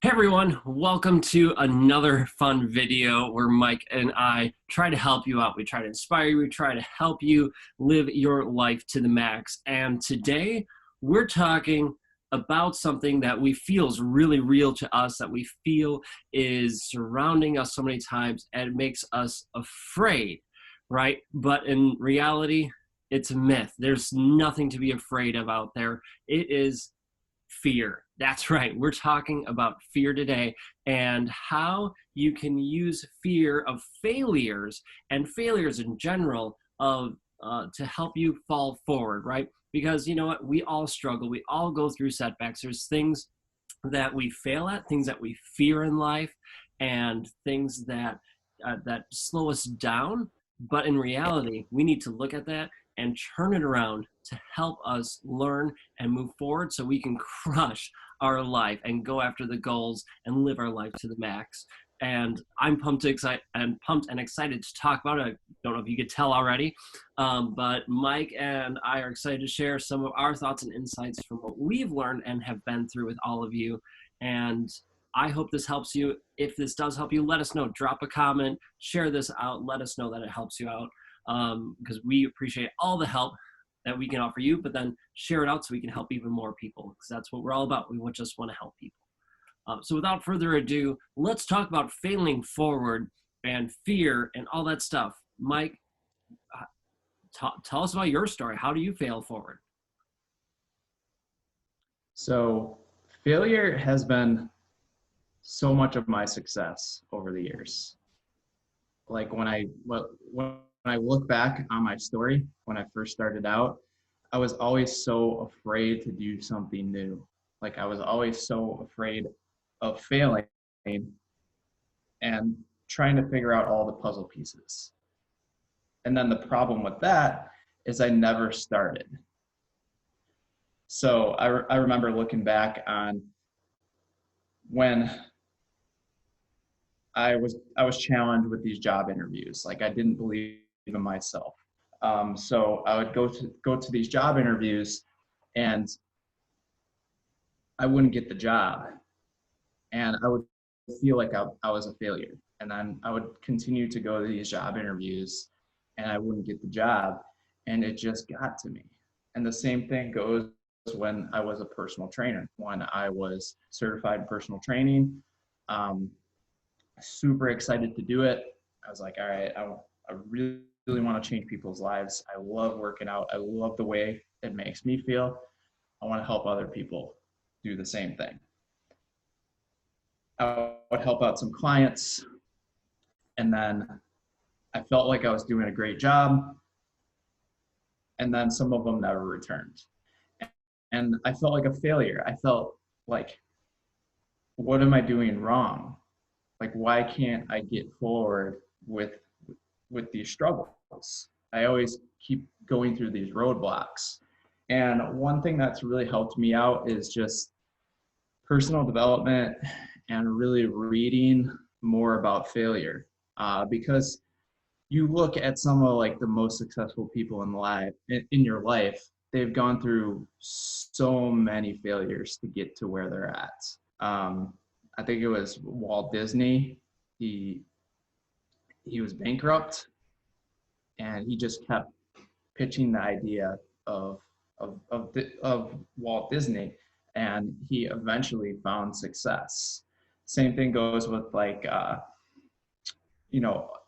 Hey everyone, welcome to another fun video where Mike and I try to help you out. We try to inspire you, we try to help you live your life to the max. And today we're talking about something that we feel is really real to us, that we feel is surrounding us so many times and it makes us afraid, right? But in reality, it's a myth. There's nothing to be afraid of out there. It is fear. That's right. We're talking about fear today and how you can use fear of failures and failures in general to help you fall forward, right? Because you know what? We all struggle. We all go through setbacks. There's things that we fail at, things that we fear in life, and things that slow us down. But in reality, we need to look at that and turn it around to help us learn and move forward so we can crush our life and go after the goals and live our life to the max. And I'm pumped and excited to talk about it. I don't know if you could tell already, but Mike and I are excited to share some of our thoughts and insights from what we've learned and have been through with all of you. And I hope this helps you. If this does help you, let us know. Drop a comment, share this out, let us know that it helps you out, because we appreciate all the help that we can offer you, but then share it out so we can help even more people, because that's what we're all about. We just want to help people. So without further ado, let's talk about failing forward and fear and all that stuff. Mike, tell us about your story. How do you fail forward? So failure has been so much of my success over the years. Like when I look back on my story, when I first started out, I was always so afraid to do something new. Like I was always so afraid of failing and trying to figure out all the puzzle pieces. And then the problem with that is I never started. So I remember looking back on when I was challenged with these job interviews. Like I didn't believe in myself. So I would go to these job interviews and I wouldn't get the job. And I would feel like I was a failure. And then I would continue to go to these job interviews and I wouldn't get the job. And it just got to me. And the same thing goes when I was a personal trainer, when I was certified in personal training. Super excited to do it. I was like, all right, I really want to change people's lives. I love working out. I love the way it makes me feel. I want to help other people do the same thing. I would help out some clients, and then I felt like I was doing a great job, and then some of them never returned. And I felt like a failure. I felt like, what am I doing wrong? Like, why can't I get forward with these struggles? I always keep going through these roadblocks. And one thing that's really helped me out is just personal development and really reading more about failure. Because you look at some of like the most successful people in your life, they've gone through so many failures to get to where they're at. I think it was Walt Disney. He was bankrupt, and he just kept pitching the idea of Walt Disney, and he eventually found success. Same thing goes with like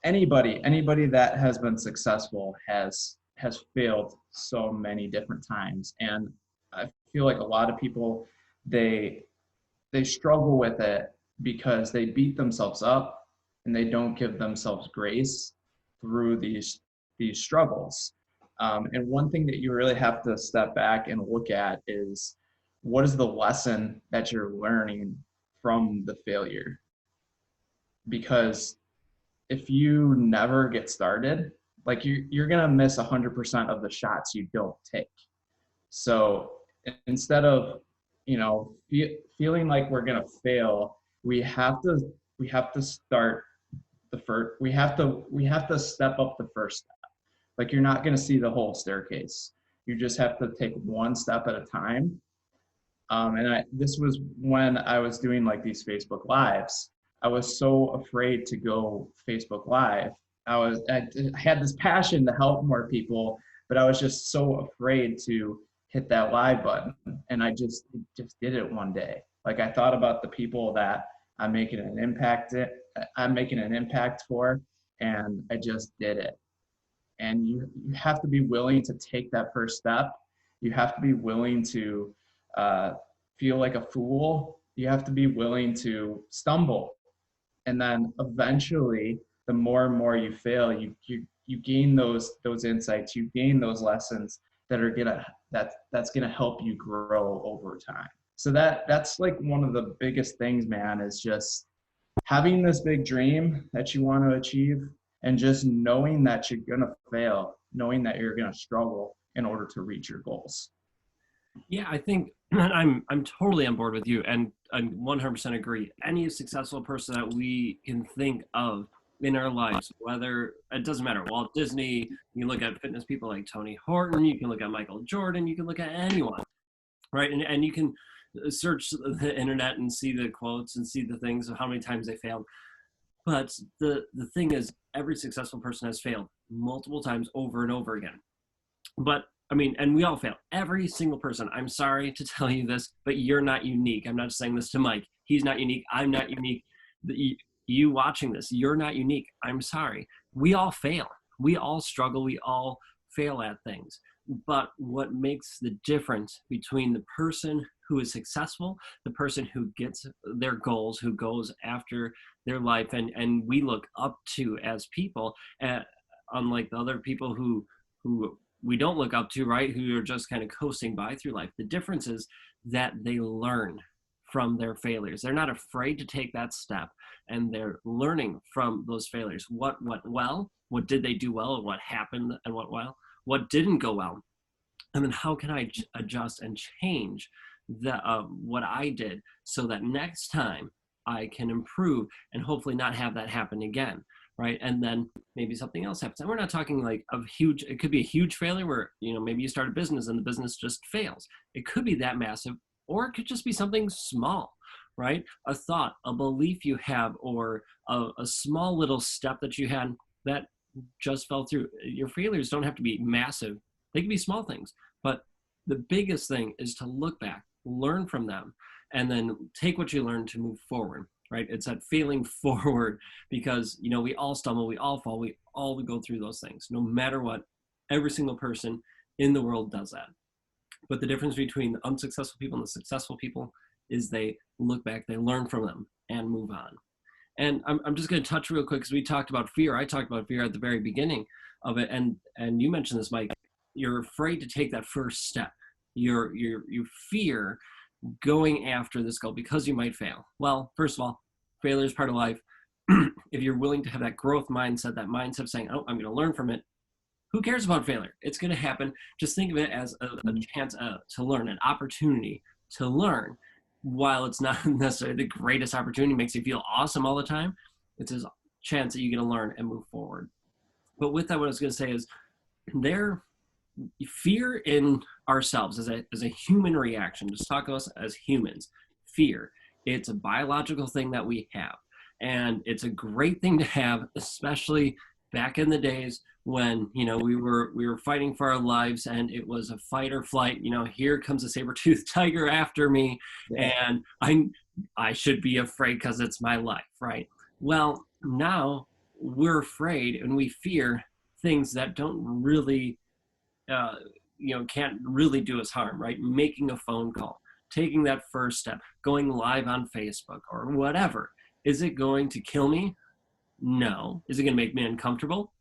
anybody that has been successful has failed so many different times, and I feel like a lot of people they struggle with it because they beat themselves up and they don't give themselves grace through these struggles. And one thing that you really have to step back and look at is, what is the lesson that you're learning from the failure? Because if you never get started, like you're gonna miss 100% of the shots you don't take. So instead of feeling like we're gonna fail, we have to start the first. We have to step up the first step. Like you're not gonna see the whole staircase. You just have to take one step at a time This was when I was doing like these Facebook lives. I was so afraid to go Facebook Live. I had this passion to help more people, but I was just so afraid to hit that live button. And I just did it one day. Like I thought about the people that I'm making an impact I'm making an impact for, and I just did it. And you have to be willing to take that first step. You have to be willing to uh, feel like a fool. You have to be willing to stumble, and then eventually, the more and more you fail, you gain those insights. You gain those lessons that are that's gonna help you grow over time. So that's like one of the biggest things, man, is just having this big dream that you want to achieve, and just knowing that you're going to fail, knowing that you're going to struggle in order to reach your goals. Yeah, I think I'm totally on board with you, and I 100% agree. Any successful person that we can think of in our lives, whether it doesn't matter, Walt Disney, you look at fitness people like Tony Horton, you can look at Michael Jordan, you can look at anyone, right? And you can search the internet and see the quotes and see the things of how many times they failed. But the thing is, every successful person has failed multiple times over and over again. But I mean, and we all fail. Every single person. I'm sorry to tell you this, but you're not unique. I'm not just saying this to Mike. He's not unique. I'm not unique. You watching this, you're not unique. I'm sorry. We all fail. We all struggle. We all fail at things. But what makes the difference between the person who is successful, the person who gets their goals, who goes after their life, and we look up to as people, unlike the other people who we don't look up to, right? Who are just kind of coasting by through life. The difference is that they learn from their failures. They're not afraid to take that step, and they're learning from those failures. What went well? What did they do well? And what happened and what didn't go well? And then how can I adjust and change what I did so that next time I can improve and hopefully not have that happen again, right? And then maybe something else happens. And we're not talking like it could be a huge failure where, maybe you start a business and the business just fails. It could be that massive, or it could just be something small, right? A thought, a belief you have, or a small little step that you had that just fell through. Your failures don't have to be massive. They can be small things, but the biggest thing is to look back, learn from them, and then take what you learned to move forward, right? It's that failing forward, because, we all stumble, we all fall, we all go through those things, no matter what. Every single person in the world does that. But the difference between the unsuccessful people and the successful people is they look back, they learn from them, and move on. And I'm just going to touch real quick, because we talked about fear. I talked about fear at the very beginning of it, and you mentioned this, Mike. You're afraid to take that first step. You fear going after this goal because you might fail. Well, first of all, failure is part of life. If you're willing to have that growth mindset, that mindset of saying, "Oh, I'm going to learn from it," who cares about failure? It's going to happen. Just think of it as a chance to learn, an opportunity to learn. While it's not necessarily the greatest opportunity, makes you feel awesome all the time, it's a chance that you're going to learn and move forward. But with that, what I was going to say is, fear in ourselves as a human reaction. Just talk to us as humans. Fear. It's a biological thing that we have, and it's a great thing to have, especially back in the days when we were fighting for our lives, and it was a fight or flight. Here comes a saber-toothed tiger after me, yeah. And I should be afraid because it's my life, right? Well, now we're afraid and we fear things that don't really can't really do us harm, right? Making a phone call, taking that first step, going live on Facebook or whatever. Is it going to kill me? No. Is it going to make me uncomfortable?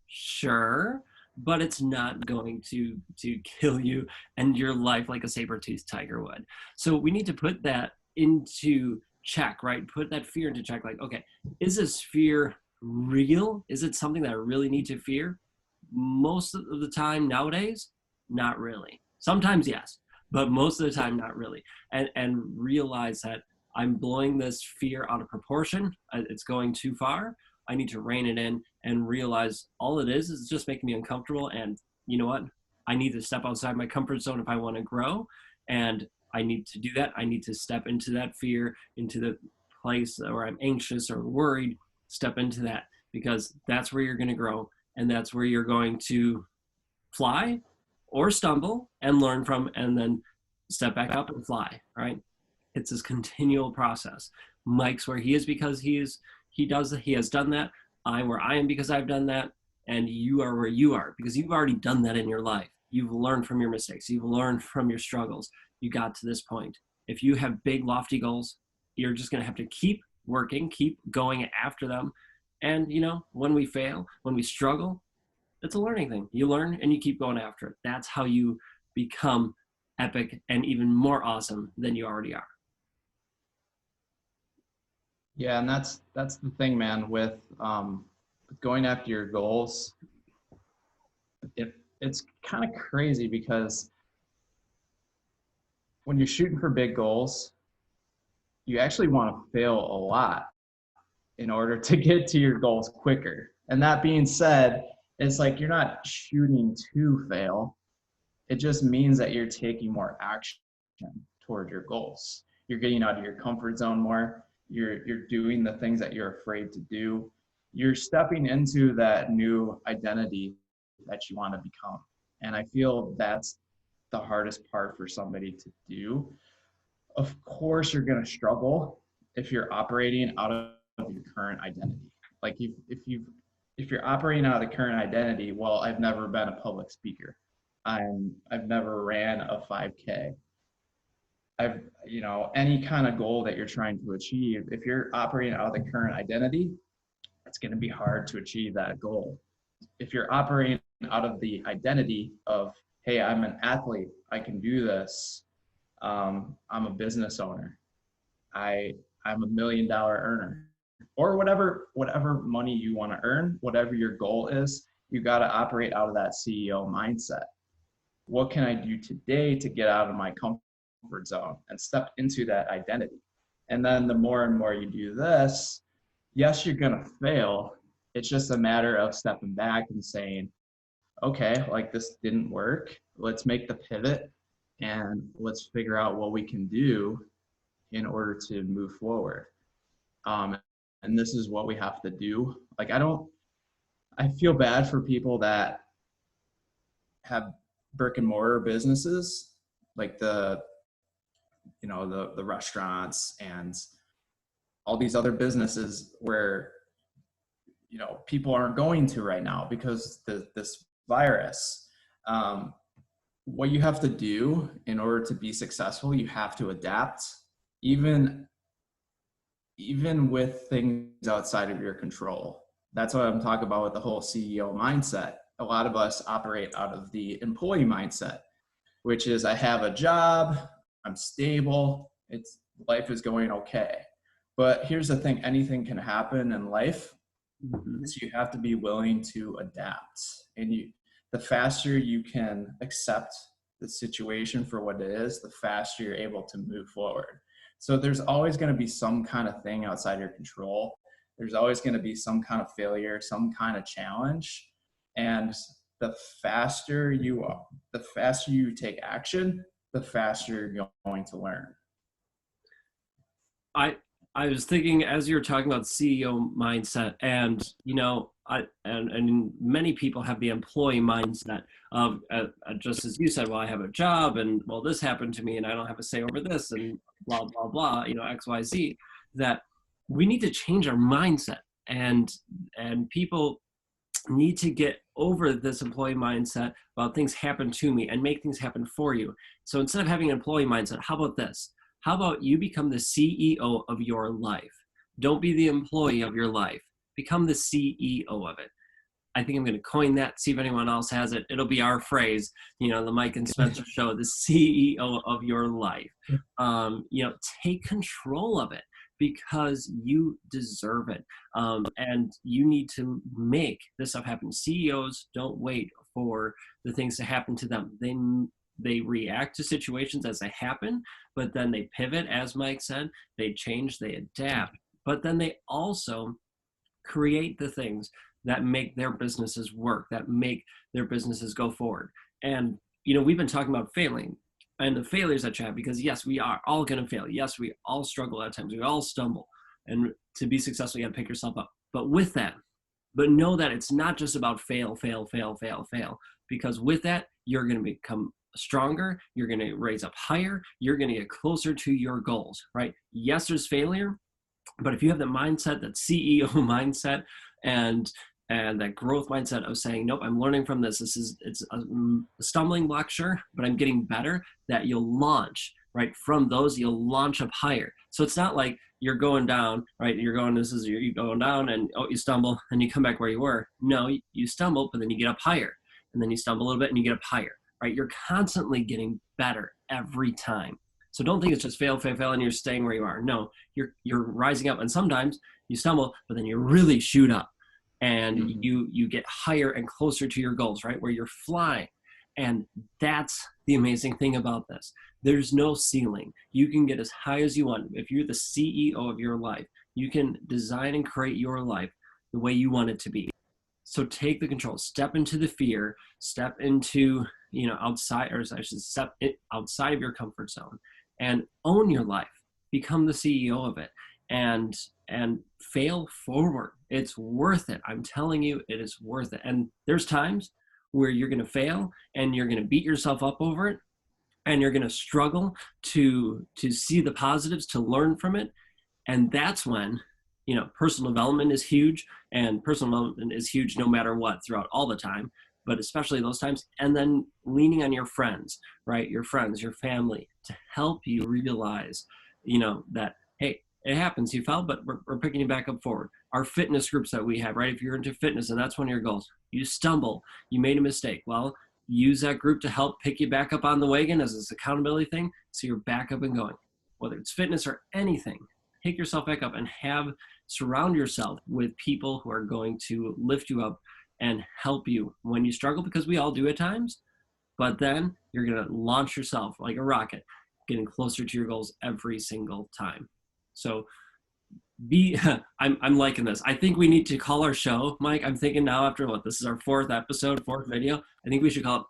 Sure. But it's not going to kill you and your life like a saber-toothed tiger would. So we need to put that into check, right? Put that fear into check. Like, okay, is this fear real? Is it something that I really need to fear? Most of the time nowadays, not really. Sometimes yes, but most of the time not really. And realize that I'm blowing this fear out of proportion. It's going too far. I need to rein it in and realize all it is just making me uncomfortable. And you know what? I need to step outside my comfort zone if I want to grow. And I need to do that. I need to step into that fear, into the place where I'm anxious or worried, step into that, because that's where you're going to grow, and that's where you're going to fly or stumble and learn from, and then step back up and fly, right? It's this continual process. Mike's where he is because he has done that. I'm where I am because I've done that, and you are where you are because you've already done that in your life. You've learned from your mistakes. You've learned from your struggles. You got to this point. If you have big, lofty goals, you're just going to have to keep working, keep going after them. And, when we fail, when we struggle, it's a learning thing. You learn and you keep going after it. That's how you become epic and even more awesome than you already are. Yeah, and that's the thing, man, with going after your goals. It's kind of crazy because when you're shooting for big goals, you actually want to fail a lot in order to get to your goals quicker. And that being said, it's like you're not shooting to fail. It just means that you're taking more action toward your goals. You're getting out of your comfort zone more. You're doing the things that you're afraid to do. You're stepping into that new identity that you want to become. And I feel that's the hardest part for somebody to do. Of course, you're going to struggle if you're operating out of your current identity. Like if you're operating out of the current identity, well, I've never been a public speaker. I've never ran a 5K. Any kind of goal that you're trying to achieve, if you're operating out of the current identity, it's going to be hard to achieve that goal. If you're operating out of the identity of, hey, I'm an athlete, I can do this. I'm a business owner. I'm $1 million earner, or whatever money you want to earn, whatever your goal is, you got to operate out of that CEO mindset. What can I do today to get out of my comfort zone and step into that identity? And then the more and more you do this, yes, you're going to fail. It's just a matter of stepping back and saying, okay, like this didn't work. Let's make the pivot and let's figure out what we can do in order to move forward. And this is what we have to do. Like, I feel bad for people that have brick and mortar businesses, like the restaurants and all these other businesses where, people aren't going to right now because this virus. What you have to do in order to be successful, you have to adapt, even with things outside of your control. That's what I'm talking about with the whole CEO mindset. A lot of us operate out of the employee mindset, which is I have a job, I'm stable, life is going okay. But here's the thing, anything can happen in life. So you have to be willing to adapt. And the faster you can accept the situation for what it is, the faster you're able to move forward. So there's always going to be some kind of thing outside your control. There's always going to be some kind of failure, some kind of challenge. And the faster you take action, the faster you're going to learn. I was thinking as you were talking about CEO mindset, and and many people have the employee mindset of just as you said, well, I have a job, and well, this happened to me, and I don't have a say over this, and blah blah blah, X Y Z. That we need to change our mindset, and people need to get over this employee mindset about things happen to me and make things happen for you. So instead of having an employee mindset, how about this? How about you become the CEO of your life? Don't be the employee of your life. Become the CEO of it. I think I'm going to coin that, see if anyone else has it. It'll be our phrase, the Mike and Spencer show, the CEO of your life. Take control of it because you deserve it. And you need to make this stuff happen. CEOs don't wait for the things to happen to them. They react to situations as they happen, but then they pivot, as Mike said, they change, they adapt, but then they also create the things that make their businesses work, that make their businesses go forward. And, we've been talking about failing. and the failures that you have, because yes, we are all going to fail. Yes, we all struggle at times. We all stumble. And to be successful, you got to pick yourself up. But with that, but know that it's not just about fail, fail, fail, fail, fail. Because with that, you're going to become stronger. You're going to raise up higher. You're going to get closer to your goals, right? Yes, there's failure, but if you have the mindset, that CEO mindset, and that growth mindset of saying, nope, I'm learning from this. It's a stumbling block, sure, but I'm getting better. That you'll launch, right? From those, you'll launch up higher. So it's not like you're going down, right? You're going down, and oh, you stumble and you come back where you were. No, you stumble, but then you get up higher, and then you stumble a little bit and you get up higher, right? You're constantly getting better every time. So don't think it's just fail, fail, fail, and you're staying where you are. No, you're rising up, and sometimes you stumble, but then you really shoot up, and you get higher and closer to your goals, right? Where you're flying. And that's the amazing thing about this. There's no ceiling. You can get as high as you want. If you're the CEO of your life, you can design and create your life the way you want it to be. So take the control, step into the fear, step into, outside, or I should step outside of your comfort zone, and own your life. Become the CEO of it, and fail forward. It's worth it. I'm telling you, it is worth it. And there's times where you're going to fail and you're going to beat yourself up over it, and you're going to struggle to see the positives, to learn from it. And that's when, personal development is huge, and personal development is huge no matter what, throughout all the time, but especially those times. And then leaning on your friends, right? Your friends, your family, to help you realize, that, hey, it happens, you fell, but we're picking you back up forward. Our fitness groups that we have, right? If you're into fitness and that's one of your goals, you stumble, you made a mistake. Well, use that group to help pick you back up on the wagon as this accountability thing, so you're back up and going. Whether it's fitness or anything, pick yourself back up and surround yourself with people who are going to lift you up and help you when you struggle, because we all do at times. But then you're going to launch yourself like a rocket, getting closer to your goals every single time. So I'm liking this. I think we need to call our show, Mike. I'm thinking now, after this is our fourth episode, fourth video, I think we should call it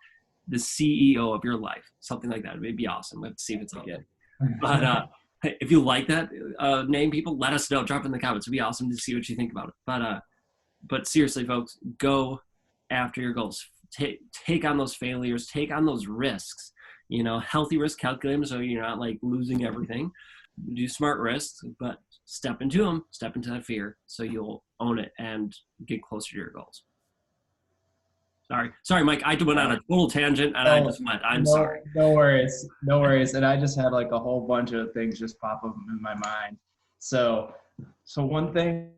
the CEO of your life. Something like that. It'd be awesome. Let's see if it's okay. But if you like that name, people, let us know. Drop in the comments. It'd be awesome to see what you think about it. But seriously, folks, go after your goals. Take on those failures. Take on those risks. Healthy risk calculators, so you're not like losing everything. Do smart risks, but step into them. Step into that fear, so you'll own it and get closer to your goals. Sorry, Mike. I went on a total tangent, and I just went. I'm sorry. No worries. And I just had like a whole bunch of things just pop up in my mind. So one thing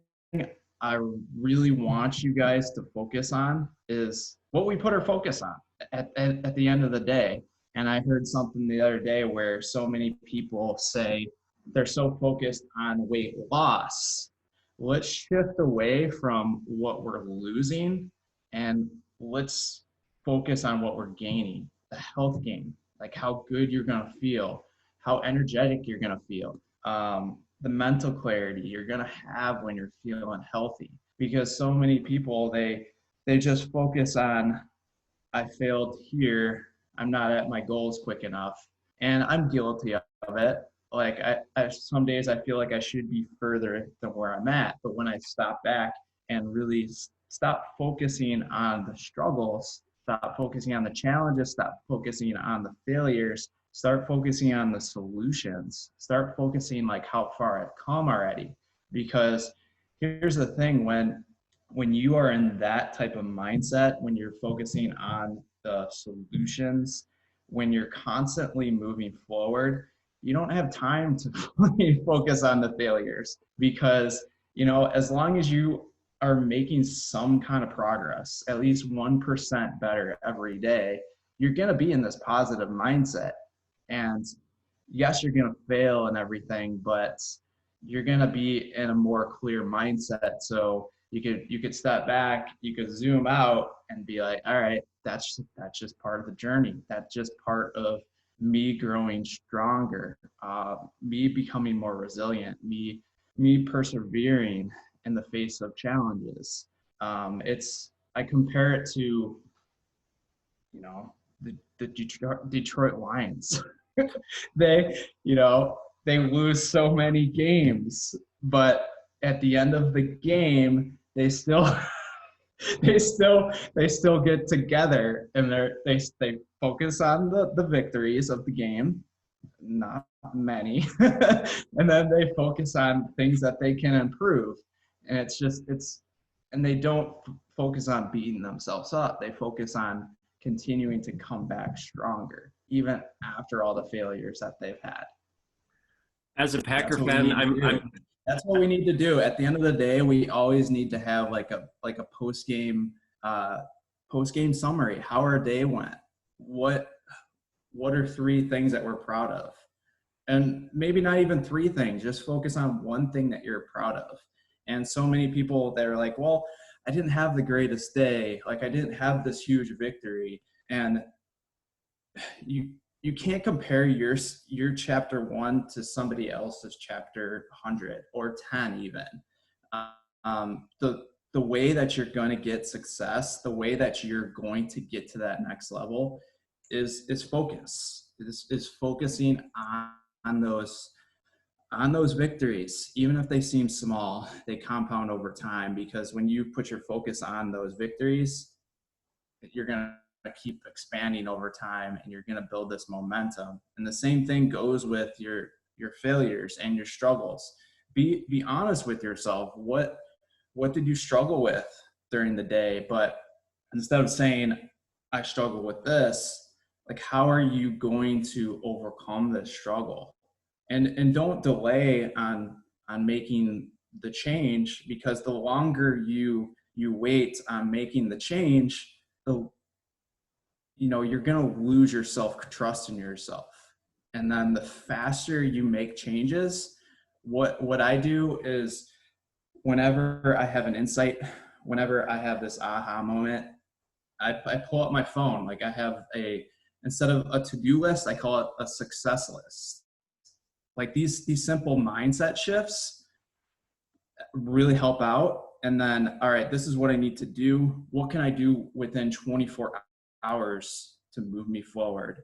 I really want you guys to focus on is what we put our focus on at the end of the day. And I heard something the other day where so many people say they're so focused on weight loss. Let's shift away from what we're losing and let's focus on what we're gaining, the health gain, like how good you're going to feel, how energetic you're going to feel, the mental clarity you're going to have when you're feeling healthy. Because so many people, they just focus on, I failed here, I'm not at my goals quick enough. And I'm guilty of it. Like I some days I feel like I should be further than where I'm at. But when I stop back and really stop focusing on the struggles, stop focusing on the challenges, stop focusing on the failures, start focusing on the solutions, start focusing like how far I've come already. Because here's the thing, when you are in that type of mindset, when you're focusing on the solutions, when you're constantly moving forward, you don't have time to fully focus on the failures. Because, as long as you are making some kind of progress, at least 1% better every day, you're going to be in this positive mindset. And yes, you're going to fail and everything, but you're going to be in a more clear mindset. So you could step back, you could zoom out and be like, all right, that's just part of the journey. That's just part of me growing stronger, me becoming more resilient, me persevering in the face of challenges. I compare it to, the Detroit Lions. they, they lose so many games, but at the end of the game, they still they still get together, and they focus on the victories of the game, not many, and then they focus on things that they can improve. And and they don't focus on beating themselves up. They focus on continuing to come back stronger, even after all the failures that they've had. As a Packer That's what we fan, need to do. That's what we need to do. At the end of the day, we always need to have like a post game summary. How our day went. What are 3 things that we're proud of? And maybe not even 3 things. Just focus on one thing that you're proud of. And so many people, they're like, well, I didn't have the greatest day. Like, I didn't have this huge victory. And you can't compare your chapter 1 to somebody else's chapter 100 or 10 even. The way that you're going to get success, the way that you're going to get to that next level is focus. Is focusing on those victories. Even if they seem small, they compound over time, because when you put your focus on those victories, you're going to keep expanding over time, and you're going to build this momentum. And the same thing goes with your failures and your struggles. Be honest with yourself. What did you struggle with during the day? But instead of saying, I struggle with this, like, how are you going to overcome this struggle? And don't delay on making the change, because the longer you wait on making the change, you're going to lose your self-trust in yourself. And then the faster you make changes, what I do is, whenever I have an insight, whenever I have this aha moment, I pull up my phone. Like, I have instead of a to-do list, I call it a success list. Like, these simple mindset shifts really help out. And then, all right, this is what I need to do. What can I do within 24 hours to move me forward?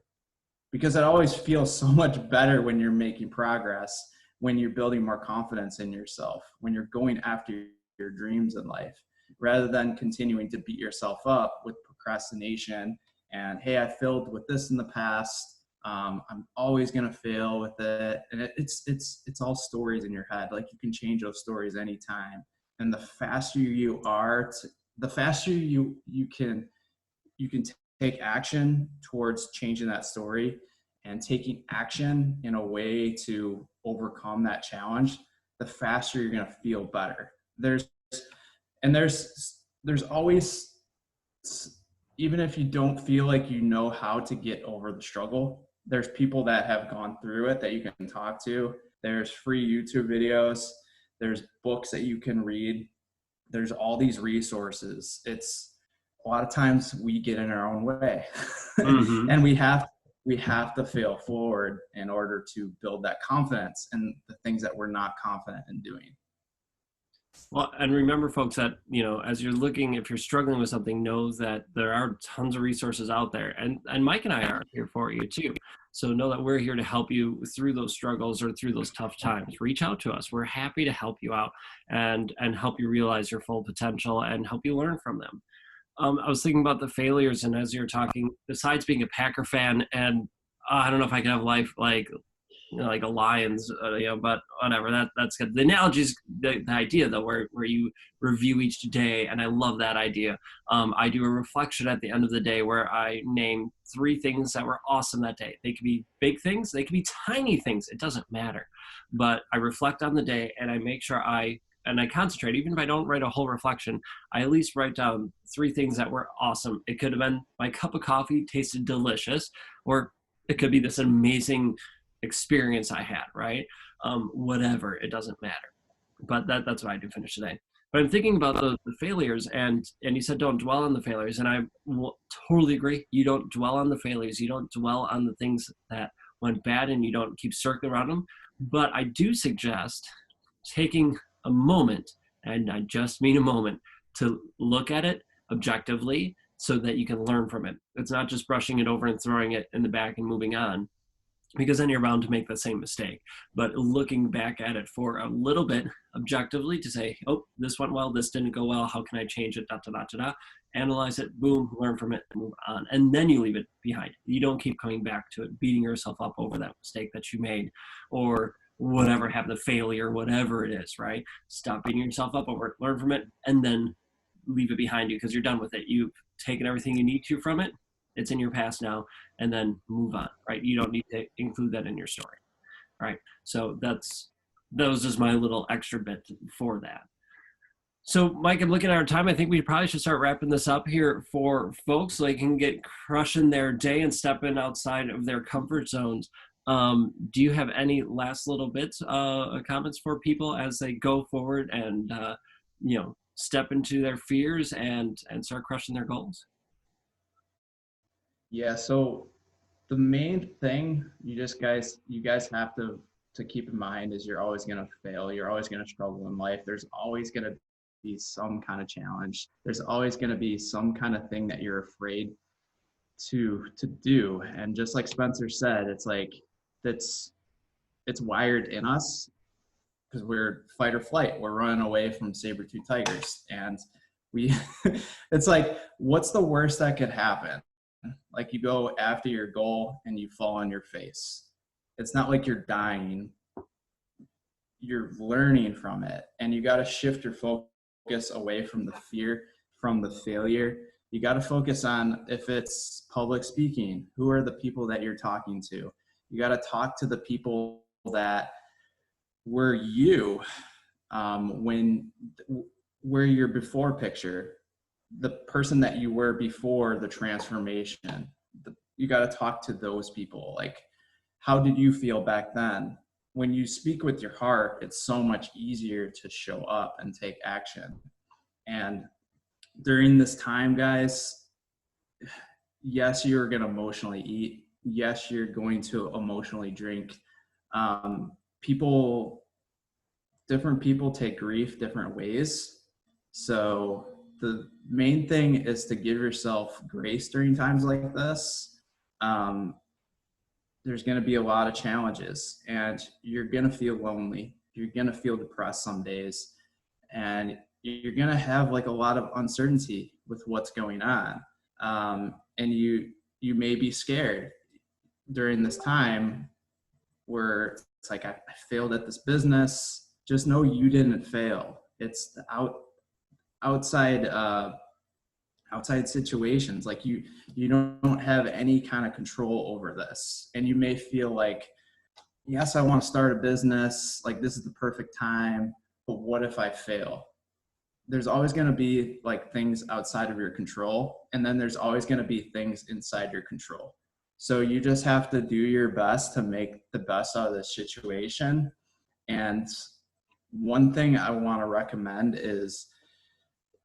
Because it always feels so much better when you're making progress, when you're building more confidence in yourself, when you're going after your dreams in life, rather than continuing to beat yourself up with procrastination and, hey, I failed with this in the past. I'm always going to fail with it. And it's all stories in your head. Like, you can change those stories anytime. And the faster you are, the faster you can take action towards changing that story and taking action in a way to overcome that challenge, the faster you're going to feel better. There's always, even if you don't feel like you know how to get over the struggle, there's people that have gone through it that you can talk to. There's free YouTube videos. There's books that you can read. There's all these resources. It's a lot of times we get in our own way, mm-hmm. And we have to fail forward in order to build that confidence in the things that we're not confident in doing. Well, and remember, folks, that, as you're looking, if you're struggling with something, know that there are tons of resources out there. And Mike and I are here for you too. So know that we're here to help you through those struggles or through those tough times. Reach out to us. We're happy to help you out and help you realize your full potential and help you learn from them. I was thinking about the failures, and as you're talking, besides being a Packer fan, and I don't know if I can have life like a Lions, but whatever. That's good. The analogy is the idea, though, where you review each day, and I love that idea. I do a reflection at the end of the day where I name 3 things that were awesome that day. They could be big things, they could be tiny things. It doesn't matter. But I reflect on the day, and I make sure I concentrate. Even if I don't write a whole reflection, I at least write down 3 things that were awesome. It could have been my cup of coffee tasted delicious, or it could be this amazing experience I had, right? Whatever, it doesn't matter. But that's what I do finish today. But I'm thinking about the failures, and you said don't dwell on the failures, and I will totally agree. You don't dwell on the failures. You don't dwell on the things that went bad, and you don't keep circling around them. But I do suggest taking a moment, and I just mean a moment, to look at it objectively so that you can learn from it. It's not just brushing it over and throwing it in the back and moving on. because then you're bound to make the same mistake. But looking back at it for a little bit objectively to say, oh, this went well, this didn't go well, how can I change it, da, da, da, da, da. Analyze it, boom, learn from it, and move on. And then you leave it behind. You don't keep coming back to it, beating yourself up over that mistake that you made or whatever happened, the failure, whatever it is, right? Stop beating yourself up over it, learn from it, and then leave it behind you because you're done with it. You've taken everything you need to from it. It's in your past now, and then move on, right? You don't need to include that in your story, right? So that was just my little extra bit for that. So, Mike, I'm looking at our time. I think we probably should start wrapping this up here for folks so they can get crushing their day and stepping outside of their comfort zones. Do you have any last little bits, comments for people as they go forward and, step into their fears and start crushing their goals? Yeah, so the main thing you guys have to keep in mind is you're always going to fail. You're always going to struggle in life. There's always going to be some kind of challenge. There's always going to be some kind of thing that you're afraid to do. And just like Spencer said, it's like it's wired in us because we're fight or flight. We're running away from saber-tooth tigers, and we it's like, what's the worst that could happen? Like, you go after your goal and you fall on your face. It's not like you're dying. You're learning from it, and you got to shift your focus away from the fear, from the failure. You got to focus on, if it's public speaking, who are the people that you're talking to? You got to talk to the people that were you where your before picture, the person that you were before the transformation. You got to talk to those people. Like, how did you feel back then? When you speak with your heart, it's so much easier to show up and take action. And during this time, guys, yes, you're going to emotionally eat. Yes, you're going to emotionally drink. Different people take grief different ways. So the main thing is to give yourself grace during times like this. There's going to be a lot of challenges, and you're going to feel lonely. You're going to feel depressed some days, and you're going to have like a lot of uncertainty with what's going on. And you may be scared during this time where it's like, I failed at this business. Just know you didn't fail. It's the outside situations. Like, you don't have any kind of control over this, and you may feel like, yes, I want to start a business, like this is the perfect time, but what if I fail? There's always going to be like things outside of your control, and then there's always going to be things inside your control. So you just have to do your best to make the best out of this situation. And one thing I want to recommend is,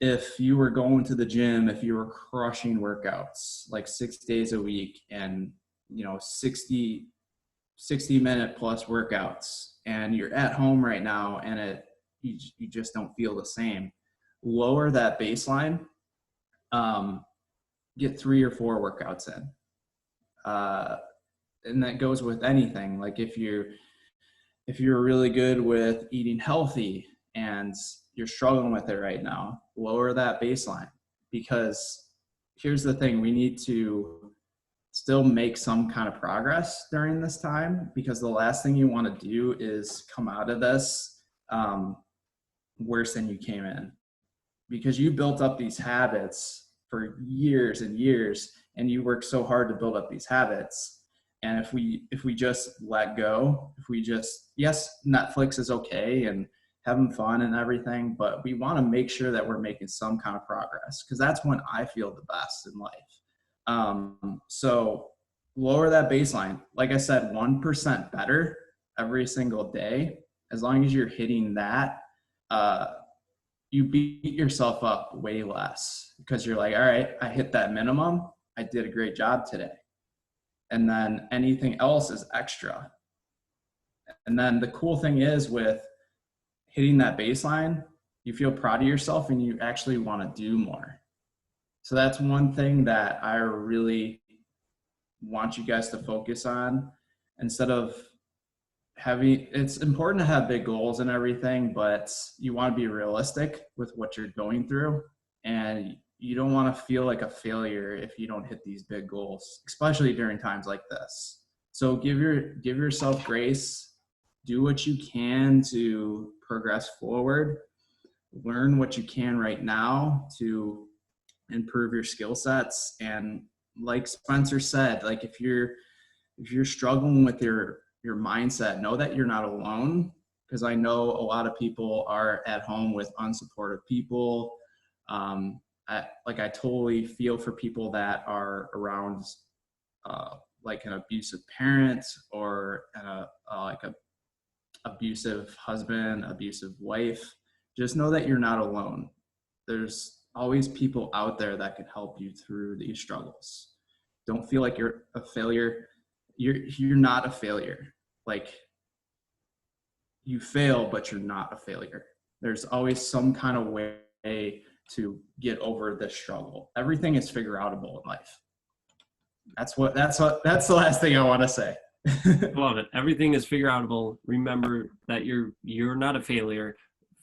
if you were going to the gym, if you were crushing workouts like 6 days a week, and 60-minute plus workouts, and you're at home right now and you just don't feel the same, lower that baseline. Get 3 or 4 workouts in, and that goes with anything. Like, if you're really good with eating healthy and you're struggling with it right now, lower that baseline. Because here's the thing, we need to still make some kind of progress during this time, because the last thing you want to do is come out of this worse than you came in, because you built up these habits for years and years, and you worked so hard to build up these habits. And if we just let go, yes, Netflix is okay and having fun and everything, but we want to make sure that we're making some kind of progress, because that's when I feel the best in life. So lower that baseline. Like I said, 1% better every single day. As long as you're hitting that, you beat yourself up way less, because you're like, all right, I hit that minimum. I did a great job today. And then anything else is extra. And then the cool thing is, with hitting that baseline, you feel proud of yourself and you actually want to do more. So that's one thing that I really want you guys to focus on. instead of having, it's important to have big goals and everything, but you want to be realistic with what you're going through. And you don't want to feel like a failure if you don't hit these big goals, especially during times like this. So give yourself grace, do what you can to progress forward, learn what you can right now to improve your skill sets. And like Spencer said, like if you're struggling with your mindset, know that you're not alone, because I know a lot of people are at home with unsupportive people. I totally feel for people that are around like an abusive parent or like a abusive husband, abusive wife. Just know that you're not alone. There's always people out there that can help you through these struggles. Don't feel like you're a failure. You're not a failure. Like, you fail, but you're not a failure. There's always some kind of way to get over this struggle. Everything is figure outable in life. That's the last thing I want to say. Love it. Everything is figure outable. Remember that you're not a failure.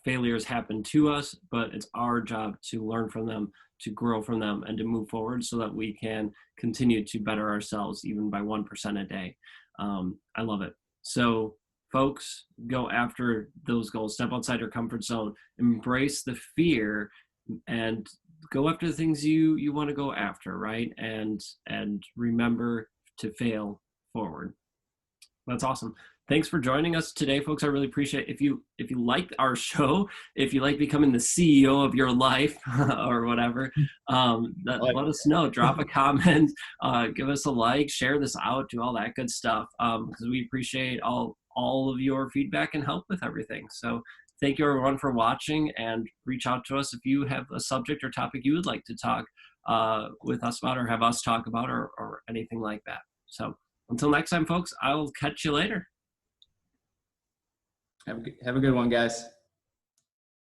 Failures happen to us, but it's our job to learn from them, to grow from them, and to move forward so that we can continue to better ourselves even by 1% a day. I love it. So folks, go after those goals, step outside your comfort zone, embrace the fear, and go after the things you want to go after, right? And remember to fail forward. That's awesome. Thanks for joining us today, folks. I really appreciate it. If you like our show, if you like becoming the CEO of your life or whatever, let us know. Drop a comment, give us a like, share this out, do all that good stuff, because we appreciate all of your feedback and help with everything. So thank you everyone for watching, and reach out to us if you have a subject or topic you would like to talk with us about, or have us talk about, or anything like that. So until next time, folks, I will catch you later. Have a good one, guys.